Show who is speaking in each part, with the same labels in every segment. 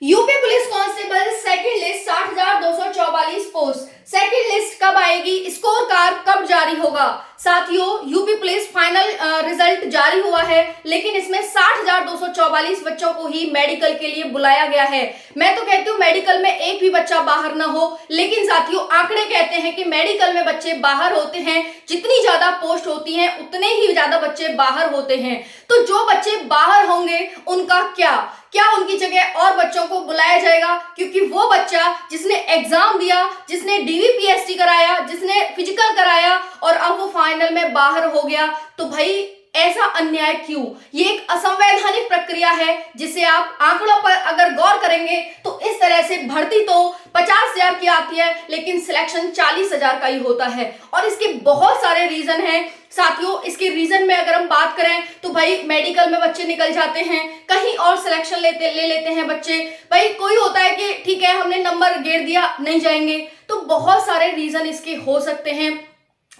Speaker 1: UP police constable second list 60,244 post. Second list कब आएगी, score card कब जारी होगा? साथियों, यूपी पुलिस फाइनल रिजल्ट जारी हुआ है, लेकिन इसमें 60,244 बच्चों को ही मेडिकल के लिए बुलाया गया है। मैं तो कहती हूँ मेडिकल में एक भी बच्चा बाहर ना हो, लेकिन साथियों आंकड़े कहते हैं कि मेडिकल में बच्चे बाहर होते हैं। जितनी ज्यादा पोस्ट होती हैं उतने ही ज्यादा बच्चे बाहर होते हैं। तो जो बच्चे बाहर होंगे उनका क्या क्या उनकी जगह और बच्चों को बुलाया जाएगा? क्योंकि वो बच्चा जिसने एग्जाम दिया, जिसने डीवीपीएसटी कराया, जिसने फिजिकल कराया और अब वो फाइनल में बाहर हो गया, तो भाई ऐसा अन्याय क्यों? ये एक असंवैधानिक प्रक्रिया है, जिसे आप आंकड़ों पर अगर गौर करेंगे तो इस तरह से भर्ती तो 50,000 की आती है, लेकिन सिलेक्शन 40,000 का ही होता है। और इसके बहुत सारे रीजन हैं साथियों। इसके रीजन में अगर हम बात करें तो भाई मेडिकल में बच्चे निकल जाते हैं, कहीं और सिलेक्शन ले लेते हैं बच्चे। भाई कोई होता है कि ठीक है हमने नंबर गिर दिया, नहीं जाएंगे। तो बहुत सारे रीजन इसके हो सकते हैं।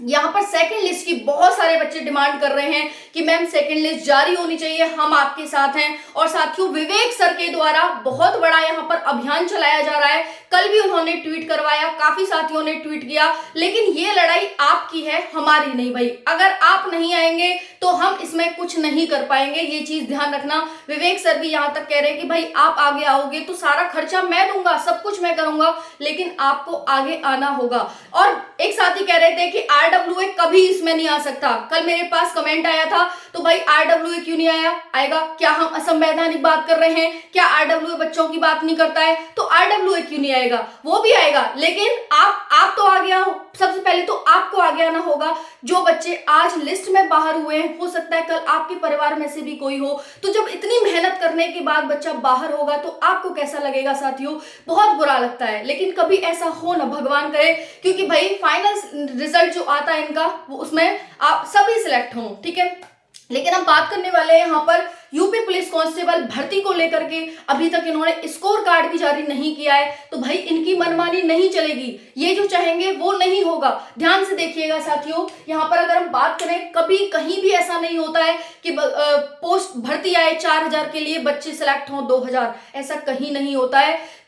Speaker 1: यहाँ पर सेकंड लिस्ट की बहुत सारे बच्चे डिमांड कर रहे हैं कि मैम सेकंड लिस्ट जारी होनी चाहिए, हम आपके साथ हैं। और साथियों विवेक सर के द्वारा बहुत बड़ा यहाँ पर अभियान चलाया जा रहा है। कल भी उन्होंने ट्वीट करवाया, काफी साथियों ने ट्वीट किया, लेकिन ये लड़ाई आपकी है, हमारी नहीं भाई। अगर आप नहीं आएंगे तो हम इसमें कुछ नहीं कर पाएंगे, ये चीज ध्यान रखना। विवेक सर भी यहाँ तक कह रहे हैं कि भाई आप आगे आओगे तो सारा खर्चा मैं दूंगा, सब कुछ मैं करूंगा, लेकिन आपको आगे आना होगा। और एक साथी कह रहे थे कि आरडब्ल्यूए कभी इसमें नहीं आ सकता। कल मेरे पास कमेंट आया था, तो भाई आरडब्ल्यूए क्यों नहीं आएगा? क्या हम असंवैधानिक बात कर रहे हैं? क्या आरडब्ल्यूए बच्चों की बात नहीं करता है? तो आरडब्ल्यूए क्यों नहीं आएगा? वो भी आएगा, लेकिन आप तो आगे आओ। सबसे पहले तो आपको आगे आना होगा। जो बच्चे आज लिस्ट में बाहर हुए हैं, हो सकता है कल आपके परिवार में से भी कोई हो। तो जब इतनी मेहनत करने के बाद बच्चा बाहर होगा तो आपको कैसा लगेगा साथियों? बहुत बुरा लगता है। लेकिन कभी ऐसा हो ना, भगवान करे, क्योंकि भाई फाइनल रिजल्ट जो आता है इनका, वो उसमें आप सभी सिलेक्ट हों, ठीक है। लेकिन हम बात करने वाले हैं यहाँ पर यूपी पुलिस कांस्टेबल भर्ती को लेकर के। अभी तक इन्होंने स्कोर कार्ड भी जारी नहीं किया है, तो भाई इनकी मनमानी नहीं चलेगी। ये जो चाहेंगे वो नहीं होगा। ध्यान से देखिएगा साथियों, यहाँ पर अगर हम बात करें, कभी कहीं भी ऐसा नहीं होता है कि पोस्ट भर्ती आए 4,000 के लिए बच्चे सिलेक्ट हों 2,000, ऐसा कहीं नहीं होता है।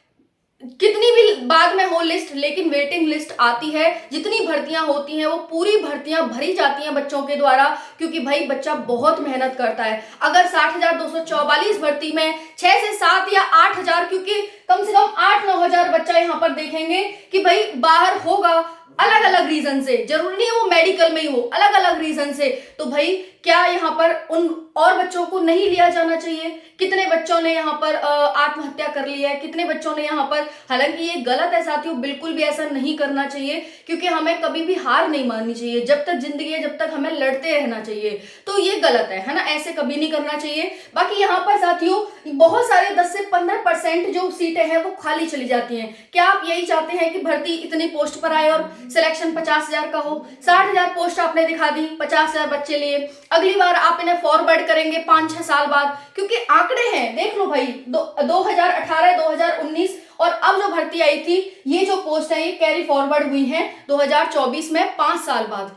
Speaker 1: कितनी भी बाद में हो लिस्ट, लेकिन वेटिंग लिस्ट आती है। जितनी भर्तियां होती हैं वो पूरी भर्तियां भरी जाती हैं बच्चों के द्वारा, क्योंकि भाई बच्चा बहुत मेहनत करता है। अगर 60,244 भर्ती में 6 से 7 या 8,000, क्योंकि कम से कम 8-9 हजार बच्चा यहाँ पर देखेंगे कि भाई बाहर होगा अलग अलग रीजन से, जरूरी नहीं है वो मेडिकल में ही हो, अलग अलग रीजन से। तो भाई क्या यहाँ पर उन और बच्चों को नहीं लिया जाना चाहिए? कितने बच्चों ने यहाँ पर आत्महत्या कर ली है, कितने बच्चों ने यहाँ पर, हालांकि ये गलत है साथियों, बिल्कुल भी ऐसा नहीं करना चाहिए, क्योंकि हमें कभी भी हार नहीं माननी चाहिए। जब तक जिंदगी है, जब तक हमें लड़ते रहना चाहिए। तो ये गलत है ना, ऐसे कभी नहीं करना चाहिए। बाकी यहाँ पर साथियों बहुत सारे 10 से 15% जो सीटें हैं वो खाली चली जाती हैं। क्या आप यही चाहते हैं कि भर्ती इतनी पोस्ट पर आए और सिलेक्शन 50,000 का हो? 60,000 पोस्ट आपने दिखा दी, 50,000 बच्चे लिए, अगली बार आप इन्हें फॉरवर्ड करेंगे 5-6 साल बाद, क्योंकि आंकड़े हैं, देख लो भाई 2018, 2019 और अब जो भर्ती आई थी, ये जो पोस्ट है ये कैरी फॉरवर्ड हुई है 2024 में, 5 साल बाद।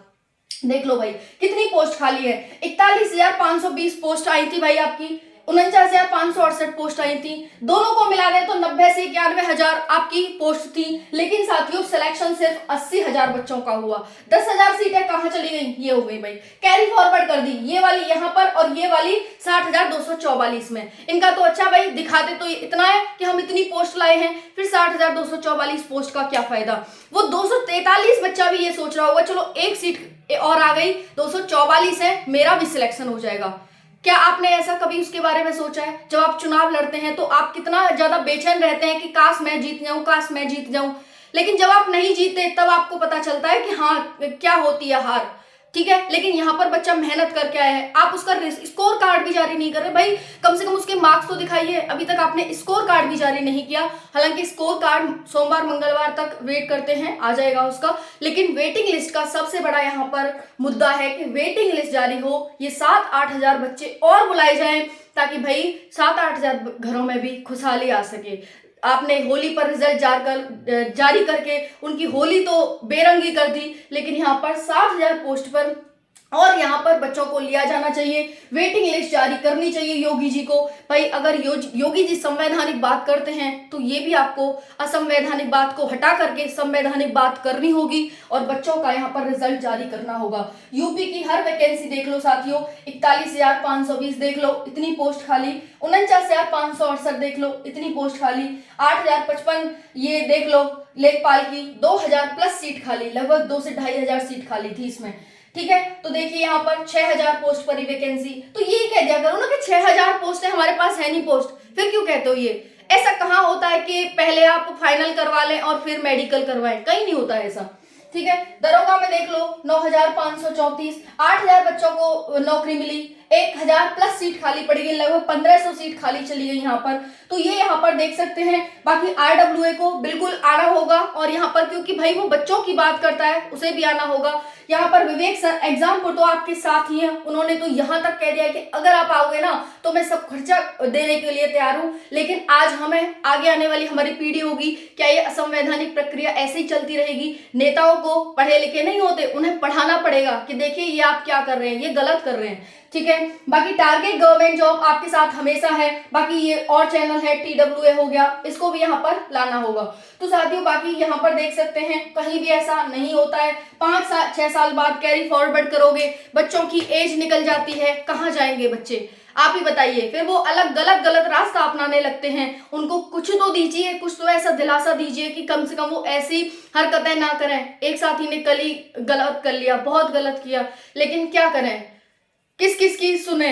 Speaker 1: देख लो भाई कितनी पोस्ट खाली है। 41,520 पोस्ट आई थी भाई आपकी, 49,568 पोस्ट आई थी। दोनों को मिला दें तो 90 से 91,000 आपकी पोस्ट थी। लेकिन साथियों सिलेक्शन सिर्फ 80,000 बच्चों का हुआ। 10,000 सीटें कहां चली गई? ये हो गई भाई, कैरी फॉरवर्ड कर दी, ये वाली यहाँ पर और ये वाली 60,244 में। इनका तो अच्छा भाई दिखाते तो इतना है कि हम इतनी पोस्ट लाए हैं, फिर 60,244 पोस्ट का क्या फायदा? वो 243 बच्चा भी ये सोच रहा होगा चलो एक सीट और आ गई, 244 है, मेरा भी सिलेक्शन हो जाएगा। क्या आपने ऐसा कभी उसके बारे में सोचा है? जब आप चुनाव लड़ते हैं तो आप कितना ज्यादा बेचैन रहते हैं कि काश मैं जीत जाऊं, काश मैं जीत जाऊं। लेकिन जब आप नहीं जीतते तब आपको पता चलता है कि हाँ क्या होती है हार, ठीक है। लेकिन यहाँ पर बच्चा मेहनत करके आया है, आप उसका स्कोर कार्ड भी जारी नहीं कर रहे। भाई कम से कम उसके मार्क्स तो दिखाइए। अभी तक आपने स्कोर कार्ड भी जारी नहीं किया। हालांकि स्कोर कार्ड सोमवार मंगलवार तक वेट करते हैं, आ जाएगा उसका। लेकिन वेटिंग लिस्ट का सबसे बड़ा यहाँ पर मुद्दा है कि वेटिंग लिस्ट जारी हो, ये 7-8 हजार बच्चे और बुलाए जाएं, ताकि भाई 7-8 हजार घरों में भी खुशहाली आ सके। आपने होली पर रिजल्ट जारी करके उनकी होली तो बेरंगी कर दी, लेकिन यहाँ पर 60,000 पोस्ट पर और यहाँ पर बच्चों को लिया जाना चाहिए, वेटिंग लिस्ट जारी करनी चाहिए योगी जी को। भाई अगर योगी जी संवैधानिक बात करते हैं तो ये भी आपको असंवैधानिक बात को हटा करके संवैधानिक बात करनी होगी और बच्चों का यहाँ पर रिजल्ट जारी करना होगा। यूपी की हर वैकेंसी देख लो साथियों, 41,520 देख लो, इतनी पोस्ट खाली। 49,568 देख लो, इतनी पोस्ट खाली। 8,055 ये देख लो लेखपाल की, 2,000 प्लस सीट खाली, लगभग 2 से 2,500 सीट खाली थी इसमें। ठीक है, तो देखिए यहाँ पर 6,000 पोस्ट पर वैकेंसी। तो ये कह दिया करो ना कि 6,000 पोस्ट है, हमारे पास है नहीं पोस्ट, फिर क्यों कहते हो ये? ऐसा कहाँ होता है कि पहले आप फाइनल करवा लें और फिर मेडिकल करवाएं? कहीं नहीं होता है ऐसा। ठीक है, दरोगा में देख लो 9,534, 8,000 बच्चों को नौकरी मिली, 1,000 प्लस सीट खाली पड़ी गई, लगभग 1,500 सीट खाली चली गई यहाँ पर। तो ये यहाँ पर देख सकते हैं। बाकी RWA को बिल्कुल आना होगा और यहाँ पर क्योंकि भाई वो बच्चों की बात करता है, उसे भी आना होगा। यहाँ पर विवेक सर एग्जाम पर तो आपके साथ ही हैं, उन्होंने तो यहाँ तक कह दिया कि अगर आप आओगे ना तो मैं सब खर्चा देने के लिए तैयार हूँ। लेकिन आज हमें आगे आने वाली हमारी पीढ़ी होगी, क्या ये असंवैधानिक प्रक्रिया ऐसे ही चलती रहेगी? नेताओं को पढ़े लिखे नहीं होते, उन्हें पढ़ाना पड़ेगा कि देखिए ये आप क्या कर रहे हैं, ये गलत कर रहे हैं। ठीक है, बाकी टारगेट गवर्नमेंट जॉब आपके साथ हमेशा है। बाकी ये और चैनल है TWA हो गया, इसको भी यहाँ पर लाना होगा। तो साथियों बाकी यहाँ पर देख सकते हैं कहीं भी ऐसा नहीं होता है। 5-6 साल बाद कैरी फॉरवर्ड करोगे, बच्चों की एज निकल जाती है, कहाँ जाएंगे बच्चे? आप ही बताइए। फिर वो अलग गलत रास्ता अपनाने लगते हैं। उनको कुछ तो दीजिए, कुछ तो ऐसा दिलासा दीजिए कि कम से कम वो ऐसी हरकतें ना करें। एक साथी ने कल ही गलत कर लिया, बहुत गलत किया, लेकिन क्या करें, किस किस की सुने?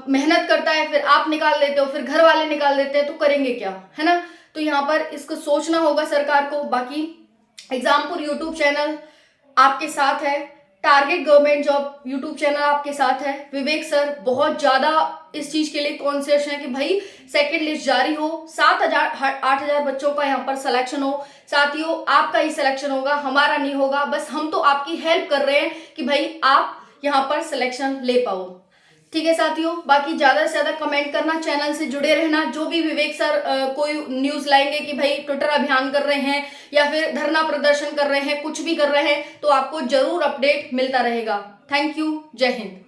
Speaker 1: मेहनत करता है, फिर आप निकाल देते हो, फिर घर वाले निकाल देते हैं, तो करेंगे क्या, है ना? तो यहाँ पर इसको सोचना होगा सरकार को। बाकी एग्जामपुर यूट्यूब चैनल आपके साथ है, target government job YouTube channel आपके साथ है। विवेक सर बहुत ज्यादा इस चीज के लिए कॉन्शियस है कि भाई सेकंड लिस्ट जारी हो, 7,000-8,000 बच्चों का यहाँ पर सिलेक्शन हो। साथियों आपका ही सिलेक्शन होगा, हमारा नहीं होगा। बस हम तो आपकी हेल्प कर रहे हैं कि भाई आप यहाँ पर सिलेक्शन ले पाओ। ठीक है साथियों, बाकी ज्यादा से ज्यादा कमेंट करना, चैनल से जुड़े रहना। जो भी विवेक सर कोई न्यूज लाएंगे कि भाई ट्विटर अभियान कर रहे हैं या फिर धरना प्रदर्शन कर रहे हैं, कुछ भी कर रहे हैं, तो आपको जरूर अपडेट मिलता रहेगा। थैंक यू, जय हिंद।